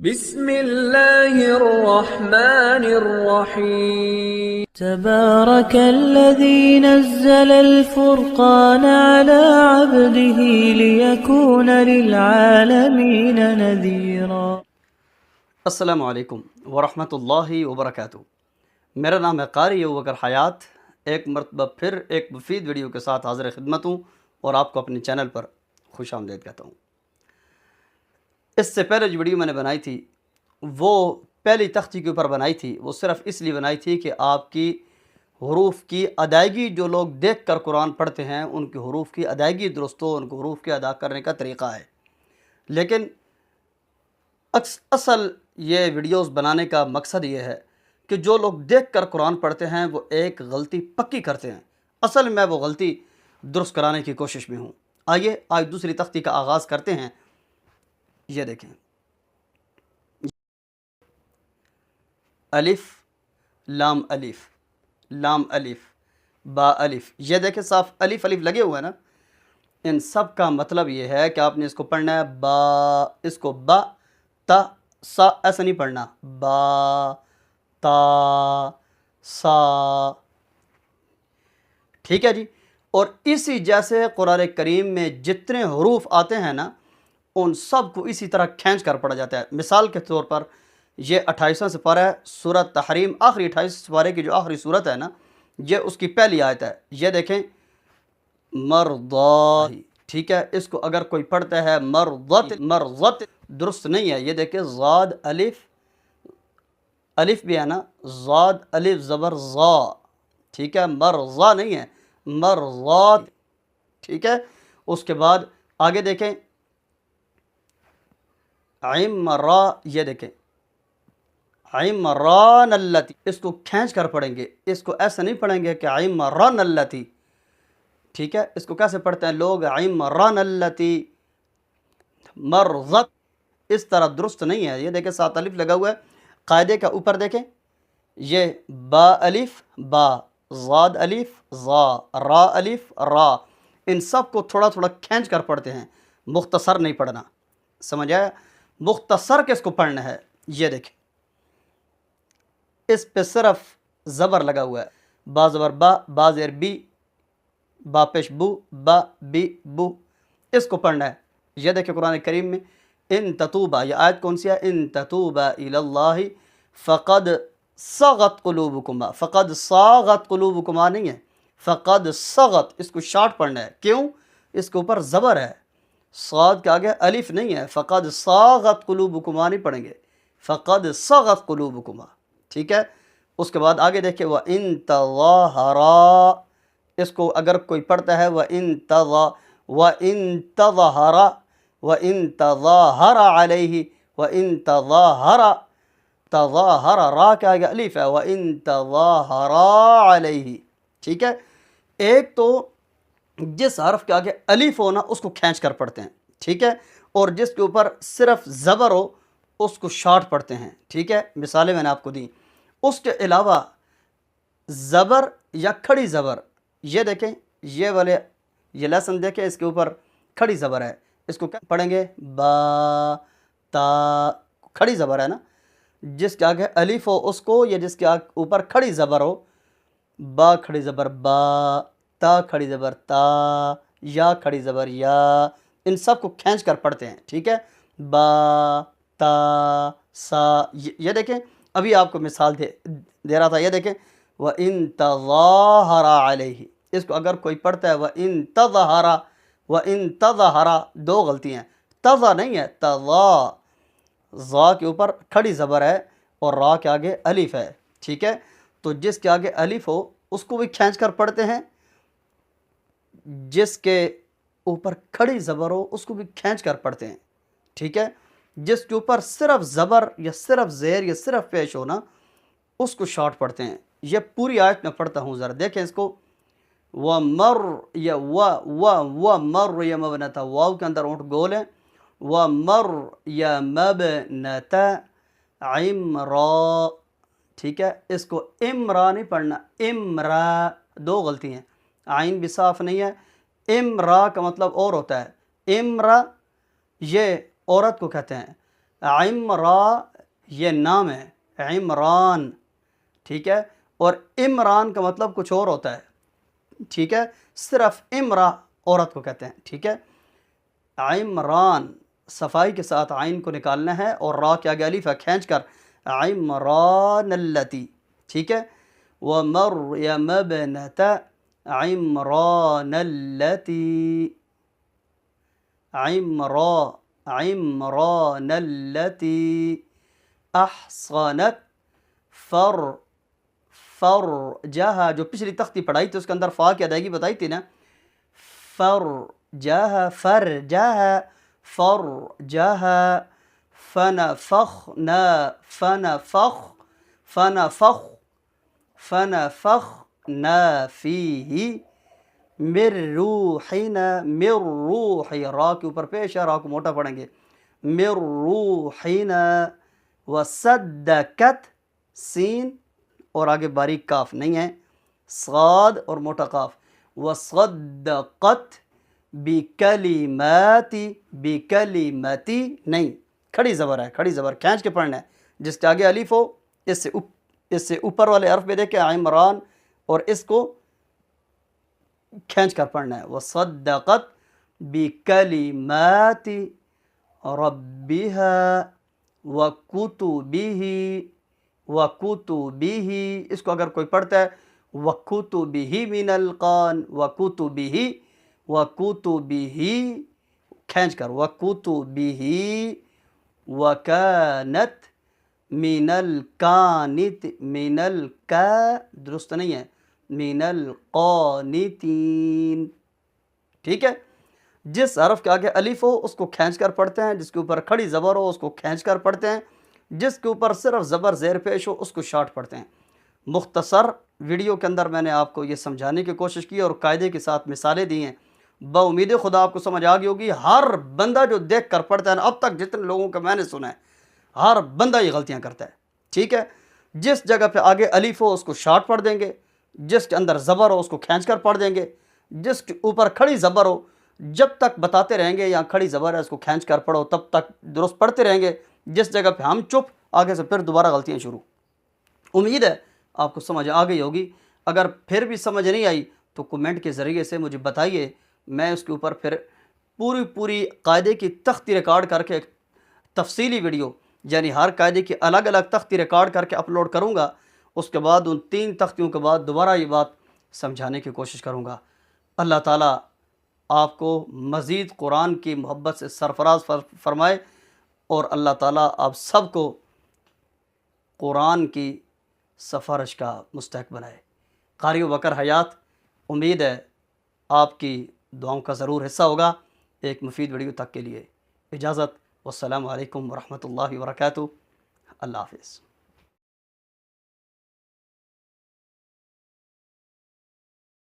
بسم اللہ الرحمن الرحیم تبارك الذي نزل الفرقان على عبده ليكون للعالمين نذيرا۔ السلام علیکم ورحمۃ اللہ وبرکاتہ۔ میرا نام ہے قاری ابوبکر حیات۔ ایک مرتبہ پھر ایک مفید ویڈیو کے ساتھ حاضر خدمت ہوں اور آپ کو اپنے چینل پر خوش آمدید کہتا ہوں۔ اس سے پہلے جو ویڈیو میں نے بنائی تھی وہ پہلی تختی کے اوپر بنائی تھی، وہ صرف اس لیے بنائی تھی کہ آپ کی حروف کی ادائیگی، جو لوگ دیکھ کر قرآن پڑھتے ہیں ان کی حروف کی ادائیگی درست ہو، ان کو حروف کی ادا کرنے کا طریقہ ہے۔ لیکن اصل یہ ویڈیوز بنانے کا مقصد یہ ہے کہ جو لوگ دیکھ کر قرآن پڑھتے ہیں وہ ایک غلطی پکی کرتے ہیں، اصل میں وہ غلطی درست کرانے کی کوشش میں ہوں۔ آئیے آج دوسری تختی کا آغاز کرتے ہیں۔ یہ دیکھیں، الف لام الف، لام الف، با الف۔ یہ دیکھیں صاف الف الف لگے ہوئے ہیں نا، ان سب کا مطلب یہ ہے کہ آپ نے اس کو پڑھنا ہے با، اس کو با تا سا ایسا نہیں پڑھنا، با تا سا، ٹھیک ہے جی۔ اور اسی جیسے قرآن کریم میں جتنے حروف آتے ہیں نا ان سب کو اسی طرح کھینچ کر پڑھا جاتا ہے۔ مثال کے طور پر یہ 28واں سپارہ ہے، سورۃ تحریم، آخری 28 سپارے کی جو آخری سورت ہے نا، یہ اس کی پہلی آیت ہے۔ یہ دیکھیں مرضات، ٹھیک ہے، اس کو اگر کوئی پڑھتا ہے مرضت، مرضت درست نہیں ہے۔ یہ دیکھیں زاد الف، الف بھی ہے نا، زاد الف زبر زا، ٹھیک ہے، مرضا نہیں ہے، مرضات، ٹھیک ہے۔ اس کے بعد آگے دیکھیں عمرا، یہ دیکھیں عمران اللتی، اس کو کھینچ کر پڑھیں گے، اس کو ایسا نہیں پڑھیں گے کہ عمران اللتی، ٹھیک ہے۔ اس کو کیسے پڑھتے ہیں لوگ؟ عمران اللتی، مرضت، اس طرح درست نہیں ہے۔ یہ دیکھیں 7 الف لگا ہوا ہے، قاعدے کا اوپر دیکھیں، یہ با الف با، زاد الف زا، را الف را، ان سب کو تھوڑا تھوڑا کھینچ کر پڑھتے ہیں، مختصر نہیں پڑھنا، سمجھ آیا؟ مختصر کس کو پڑھنا ہے؟ یہ دیکھیں اس پہ صرف زبر لگا ہوا ہے، با زبر با، با زیر بی، با پیش بو، با بی بو، اس کو پڑھنا ہے۔ یہ دیکھیں قرآن کریم میں ان تتوبا، یہ آیت کون سی ہے؟ ان تتوبا الی اللہ فقد صغت قلوبکما، فقد صاغت قلوبکما نہیں ہے، فقد صغت، اس کو شارٹ پڑھنا ہے۔ کیوں؟ اس کے اوپر زبر ہے، صاد کے آگے الف نہیں ہے، فقد صاغت قلوبکما نہیں پڑھیں گے، فقد صغت قلوبکما، ٹھیک ہے۔ اس کے بعد آگے دیکھیں وَإِن تَظَاهَرَا، اس کو اگر کوئی پڑھتا ہے وَإِن تَظَاهَرَ، وَإِن تَظَاهَرَ عَلَيْهِ، وَإِن تَظَاهَرَ، تظاہر را کے آگے الف ہے، وَإِن تَظَاهَرَا عَلَيْهِ، ٹھیک ہے۔ ایک تو جس حرف کے آگے الف ہو نا اس کو کھینچ کر پڑھتے ہیں، ٹھیک ہے، اور جس کے اوپر صرف زبر ہو اس کو شارٹ پڑھتے ہیں، ٹھیک ہے۔ مثالیں میں نے آپ کو دی۔ اس کے علاوہ زبر یا کھڑی زبر، یہ دیکھیں یہ والے یہ لیسن دیکھیں، اس کے اوپر کھڑی زبر ہے، اس کو کیا پڑھیں گے؟ با تا، کھڑی زبر ہے نا، جس کے آگے الف ہو اس کو، یا جس کے اوپر کھڑی زبر ہو، با کھڑی زبر با، تا کھڑی زبر تا، یا کھڑی زبر یا، ان سب کو کھینچ کر پڑھتے ہیں، ٹھیک ہے۔ با تا سا، یہ دیکھیں ابھی آپ کو مثال دے رہا تھا، یہ دیکھیں وَإِن تَظَاهَرَ عَلَيْهِ، اس کو اگر کوئی پڑھتا ہے وَإِن تَظَاهَرَ، وَإِن تَظَاهَرَ، دو غلطیاں ہیں، تظا نہیں ہے، تظا، زا کے اوپر کھڑی زبر ہے اور را کے آگے الف ہے، ٹھیک ہے۔ تو جس کے آگے الف ہو اس کو بھی کھینچ کر پڑھتے ہیں، جس کے اوپر کھڑی زبر ہو اس کو بھی کھینچ کر پڑھتے ہیں، ٹھیک ہے۔ جس کے اوپر صرف زبر یا صرف زیر یا صرف پیش ہو نا اس کو شارٹ پڑھتے ہیں۔ یہ پوری آیت میں پڑھتا ہوں، ذرا دیکھیں اس کو۔ وَمَرْ، یا وَمَرْ، یہ مبنی تھا، واو کے اندر اونٹ گول ہے، وَمَرْ یا مبنت عمرا، ٹھیک ہے۔ اس کو امرا نہیں پڑھنا، امرا، دو غلطی ہیں، عین بھی صاف نہیں ہے، امرا کا مطلب اور ہوتا ہے، امرا یہ عورت کو کہتے ہیں، عمرا یہ نام ہے، عمران، ٹھیک ہے، اور عمران کا مطلب کچھ اور ہوتا ہے، ٹھیک ہے، صرف امرا عورت کو کہتے ہیں، ٹھیک ہے۔ عمران صفائی کے ساتھ عین کو نکالنا ہے اور را کے آگے الف ہے کھینچ کر، عمران اللتی، ٹھیک ہے، ومریم ابنت عمران اللتی، عمران اللتی احصنت فرجہا، جو پچھلی تختی پڑھائی تھی اس کے اندر فا کی ادائیگی بتائی تھی نا، فرجہا فنفخنا فیہ من روحنا، من روح، را کے اوپر پیش ہے، را کو موٹا پڑھیں گے، من روحنا، وصدقت سین اور آگے باریک کاف نہیں ہے، صاد اور موٹا قاف، وصدقت بکلماتی، بکلمتی نہیں، کھڑی زبر ہے، کھڑی زبر کھینچ کے پڑھنا ہے، جس کے آگے الف ہو اس سے اوپر والے حرف پہ دیکھیں عمران، اور اس کو کھینچ کر پڑھنا ہے، وصدقت بکلمات ربها وکتبہ، اس کو اگر کوئی پڑھتا ہے وکتبہ من القان، وکتبہ کھینچ کر، وکتبہ وکانت من القانت، من الکا درست نہیں ہے، من القانتین، ٹھیک ہے۔ جس حرف کے آگے الف ہو اس کو کھینچ کر پڑھتے ہیں، جس کے اوپر کھڑی زبر ہو اس کو کھینچ کر پڑھتے ہیں، جس کے اوپر صرف زبر زیر پیش ہو اس کو شارٹ پڑھتے ہیں۔ مختصر ویڈیو کے اندر میں نے آپ کو یہ سمجھانے کی کوشش کی اور قاعدے کے ساتھ مثالیں دی ہیں، بامید خدا آپ کو سمجھ آ گئی ہوگی۔ ہر بندہ جو دیکھ کر پڑھتا ہے نا، اب تک جتنے لوگوں کا میں نے سنا ہے، ہر بندہ یہ غلطیاں کرتا ہے، ٹھیک ہے۔ جس جگہ پہ آگے الف ہو اس کو شارٹ پڑھ دیں گے، جس کے اندر زبر ہو اس کو کھینچ کر پڑھ دیں گے، جس کے اوپر کھڑی زبر ہو جب تک بتاتے رہیں گے یا کھڑی زبر ہے اس کو کھینچ کر پڑھو تب تک درست پڑھتے رہیں گے، جس جگہ پہ ہم چپ آگے سے پھر دوبارہ غلطیاں شروع۔ امید ہے آپ کو سمجھ آ گئی ہوگی، اگر پھر بھی سمجھ نہیں آئی تو کمنٹ کے ذریعے سے مجھے بتائیے، میں اس کے اوپر پھر پوری قاعدے کی تختی ریکارڈ کر کے ایک تفصیلی ویڈیو، یعنی ہر قاعدے کی الگ الگ تختی ریکارڈ کر کے اپلوڈ کروں گا، اس کے بعد ان 3 تختیوں کے بعد دوبارہ یہ بات سمجھانے کی کوشش کروں گا۔ اللہ تعالیٰ آپ کو مزید قرآن کی محبت سے سرفراز فرمائے، اور اللہ تعالیٰ آپ سب کو قرآن کی سفارش کا مستحق بنائے۔ قاری بکر حیات، امید ہے آپ کی دعاؤں کا ضرور حصہ ہوگا۔ ایک مفید ویڈیو تک کے لیے اجازت، والسلام علیکم ورحمۃ اللہ وبرکاتہ، اللہ حافظ۔